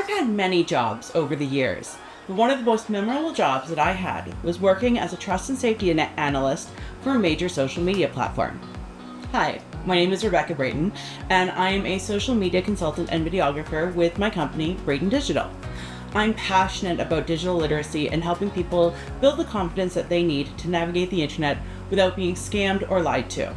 I've had many jobs over the years, but one of the most memorable jobs that I had was working as a trust and safety analyst for a major social media platform. Hi, my name is Rebecca Brayton, and I am a social media consultant and videographer with my company, Brayton Digital. I'm passionate about digital literacy and helping people build the confidence that they need to navigate the internet without being scammed or lied to.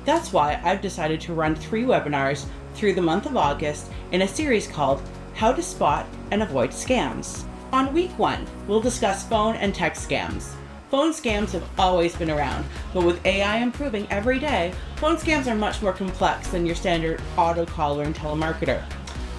That's why I've decided to run 3 webinars through the month of August in a series called How to Spot and Avoid Scams. On week 1, we'll discuss phone and text scams. Phone scams have always been around, but with AI improving every day, phone scams are much more complex than your standard auto caller and telemarketer.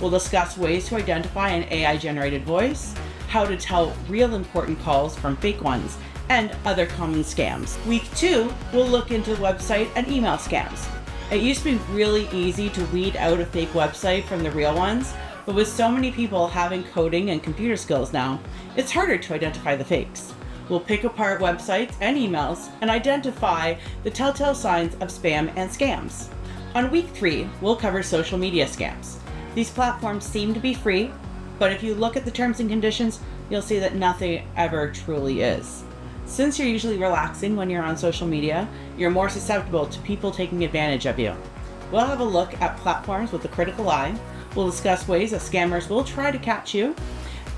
We'll discuss ways to identify an AI-generated voice, how to tell real important calls from fake ones, and other common scams. Week 2, we'll look into website and email scams. It used to be really easy to weed out a fake website from the real ones, but with so many people having coding and computer skills now, it's harder to identify the fakes. We'll pick apart websites and emails and identify the telltale signs of spam and scams. On week 3, we'll cover social media scams. These platforms seem to be free, but if you look at the terms and conditions, you'll see that nothing ever truly is. Since you're usually relaxing when you're on social media, you're more susceptible to people taking advantage of you. We'll have a look at platforms with a critical eye. We'll discuss ways that scammers will try to catch you,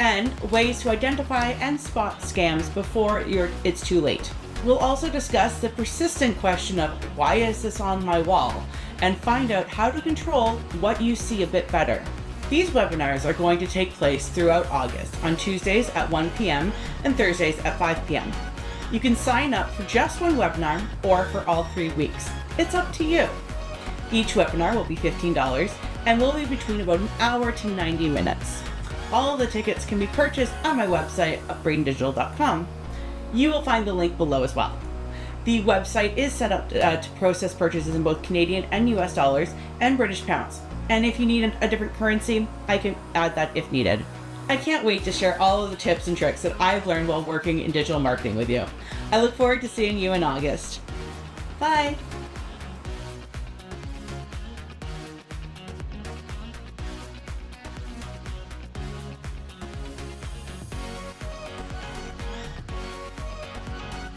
and ways to identify and spot scams before it's too late. We'll also discuss the persistent question of why is this on my wall, and find out how to control what you see a bit better. These webinars are going to take place throughout August on Tuesdays at 1 p.m. and Thursdays at 5 p.m. You can sign up for just one webinar or for all 3 weeks. It's up to you. Each webinar will be $15 and will be between about an hour to 90 minutes. All of the tickets can be purchased on my website at braytondigital.com. You will find the link below as well. The website is set up to process purchases in both Canadian and US dollars and British pounds. And if you need a different currency, I can add that if needed. I can't wait to share all of the tips and tricks that I've learned while working in digital marketing with you. I look forward to seeing you in August. Bye!